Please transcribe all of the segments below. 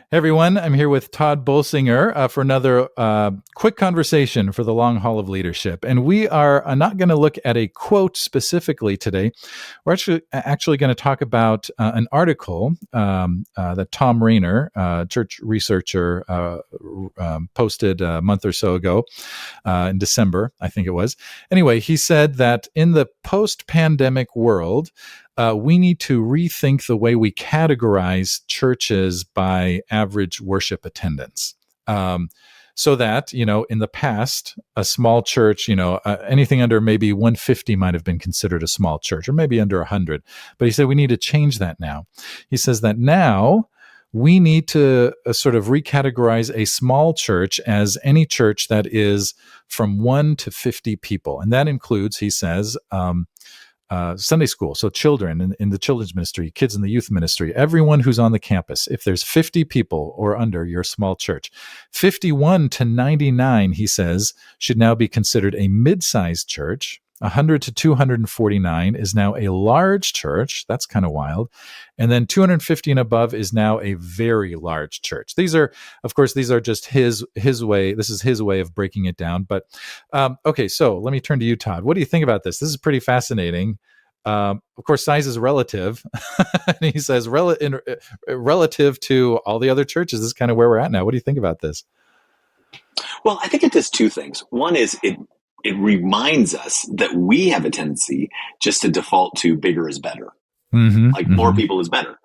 Hey everyone, I'm here with Tod Bolsinger for another quick conversation for the long haul of leadership. And we are not going to look at a quote specifically today. We're actually going to talk about an article that Thom Rainer, church researcher, posted a month or so ago in December, I think it was. Anyway, he said that in the post-pandemic world, we need to rethink the way we categorize churches by average worship attendance. So that, in the past, a small church, anything under maybe 150 might have been considered a small church, or maybe under 100. But he said we need to change that now. He says that now we need to sort of recategorize a small church as any church that is from 1 to 50 people. And that includes, he says, Sunday school, so children in the children's ministry, kids in the youth ministry, everyone who's on the campus. If there's 50 people or under, your small church. 51 to 99, he says, should now be considered a mid-sized church. 100 to 249 is now a large church. That's kind of wild. And then 250 and above is now a very large church. These are just his way. This is his way of breaking it down. But okay, so let me turn to you, Tod. What do you think about this? This is pretty fascinating. Of course, size is relative. And he says relative to all the other churches, this is kind of where we're at now. What do you think about this? Well, I think it does two things. One is it reminds us that we have a tendency just to default to bigger is better. More people is better.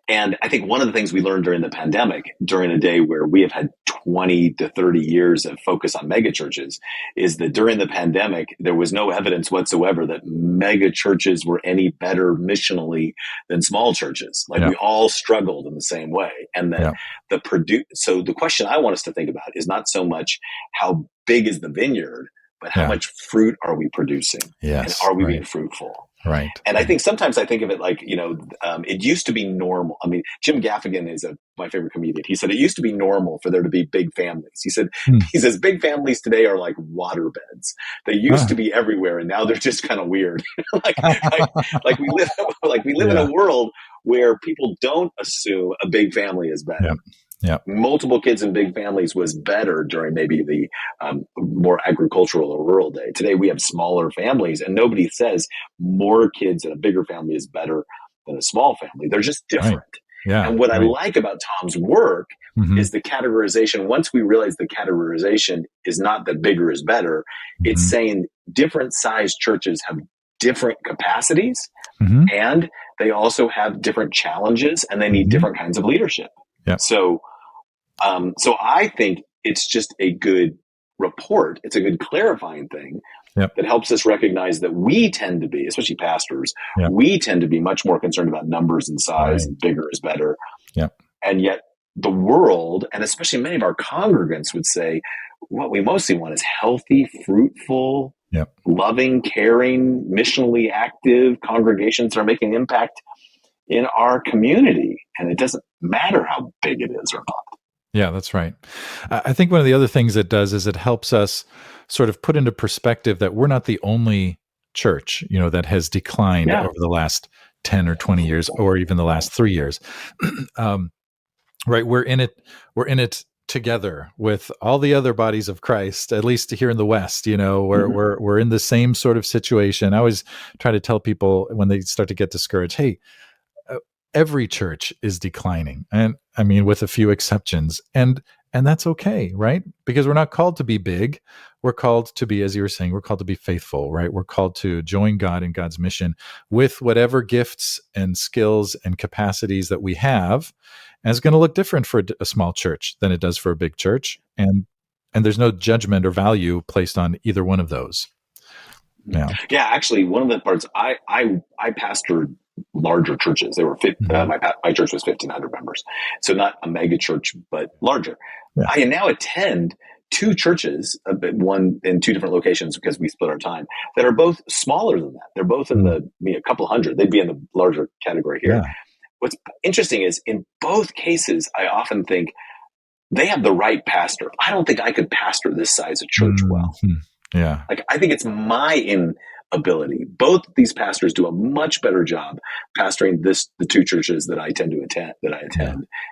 And I think one of the things we learned during the pandemic, during a day where we have had 20 to 30 years of focus on mega churches, is that during the pandemic, there was no evidence whatsoever that mega churches were any better missionally than small churches. We all struggled in the same way. And that so the question I want us to think about is not so much how big is the vineyard, but how much fruit are we producing? Yes, and are we being fruitful? Right. And I think sometimes I think of it like, it used to be normal. I mean, Jim Gaffigan is my favorite comedian. He said it used to be normal for there to be big families. He says big families today are like water beds. They used to be everywhere, and now they're just kind of weird. like we live in a world where people don't assume a big family is better. Multiple kids in big families was better during maybe the more agricultural or rural day. Today we have smaller families, and nobody says more kids in a bigger family is better than a small family. They're just different. And what I like about Tom's work is the categorization. Once we realize the categorization is not that bigger is better, it's saying different sized churches have different capacities, and they also have different challenges, and they need different kinds of leadership. So I think it's just a good report. It's a good clarifying thing that helps us recognize that we tend to be, especially pastors, we tend to be much more concerned about numbers and size, and bigger is better. And yet the world, and especially many of our congregants, would say what we mostly want is healthy, fruitful, loving, caring, missionally active congregations that are making an impact in our community. And it doesn't matter how big it is or not. Yeah, that's right. I think one of the other things it does is it helps us sort of put into perspective that we're not the only church, that has declined over the last 10 or 20 years, or even the last 3 years. Right. We're in it together with all the other bodies of Christ, at least here in the West. We're in the same sort of situation. I always try to tell people when they start to get discouraged, hey, every church is declining, and I mean, with a few exceptions, and that's okay, right? Because we're not called to be big. We're called to be, as you were saying, we're called to be faithful, right? We're called to join God in God's mission with whatever gifts and skills and capacities that we have. And it's going to look different for a small church than it does for a big church, and there's no judgment or value placed on either one of those. Yeah. Actually, one of the parts I pastored larger churches. They were my church was 1,500 members, so not a mega church, but larger. I now attend two churches, one in two different locations because we split our time, that are both smaller than that. They're both in a couple hundred. They'd be in the larger category here. What's interesting is in both cases, I often think they have the right pastor. I don't think I could pastor this size of church well. Yeah. I think it's my ability. Both these pastors do a much better job pastoring the two churches that I attend,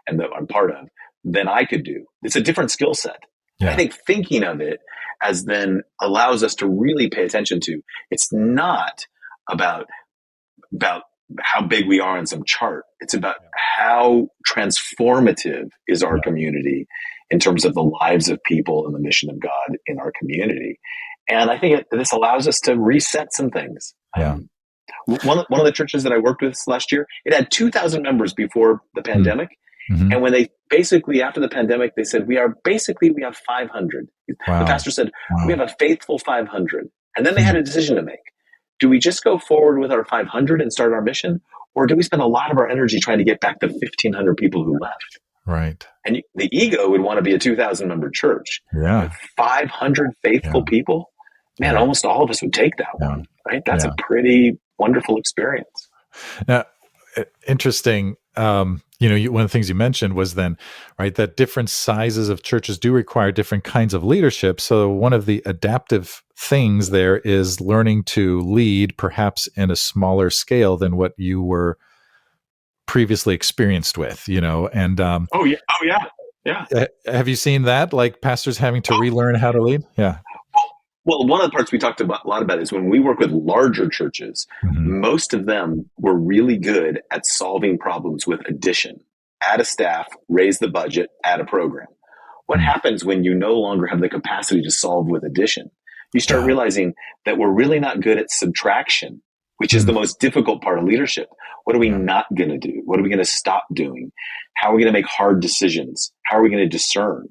and that I'm part of, than I could do. It's a different skill set. I think thinking of it as then allows us to really pay attention to, it's not about how big we are on some chart. It's about how transformative is our community in terms of the lives of people and the mission of God in our community. And I think this allows us to reset some things. One of the churches that I worked with last year, it had 2,000 members before the pandemic. Mm-hmm. And when they basically, after the pandemic, they said, we have 500. The pastor said, we have a faithful 500. And then they had a decision to make. Do we just go forward with our 500 and start our mission? Or do we spend a lot of our energy trying to get back the 1,500 people who left? Right. And the ego would want to be a 2,000 member church. With 500 faithful people, man, almost all of us would take that one, right? That's a pretty wonderful experience. Now, interesting. One of the things you mentioned was then, right, that different sizes of churches do require different kinds of leadership. So one of the adaptive things there is learning to lead perhaps in a smaller scale than what you were previously experienced with, and have you seen that, like pastors having to relearn how to lead? Well, one of the parts we talked a lot about is when we work with larger churches, most of them were really good at solving problems with addition. Add a staff, raise the budget, add a program. What happens when you no longer have the capacity to solve with addition? You start realizing that we're really not good at subtraction, which is the most difficult part of leadership. What are we not going to do? What are we going to stop doing? How are we going to make hard decisions? How are we going to discern?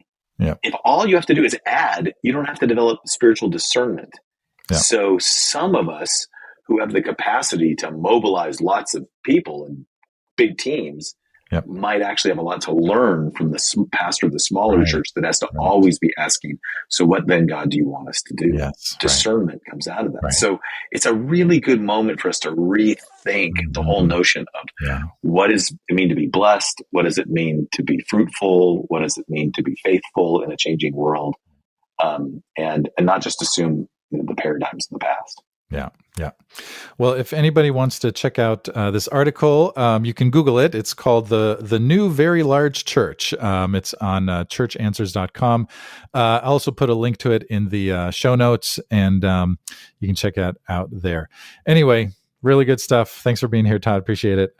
If all you have to do is add, you don't have to develop spiritual discernment. So some of us who have the capacity to mobilize lots of people and big teams might actually have a lot to learn from the pastor of the smaller church that has to always be asking, so what then, God, do you want us to do? Discernment comes out of that. So it's a really good moment for us to rethink the whole notion of what does it mean to be blessed? What does it mean to be fruitful? What does it mean to be faithful in a changing world? And not just assume the paradigms of the past. Yeah. Well, if anybody wants to check out this article, you can Google it. It's called The New Very Large Church. It's on churchanswers.com. I'll also put a link to it in the show notes, and you can check it out there. Anyway, really good stuff. Thanks for being here, Todd. Appreciate it.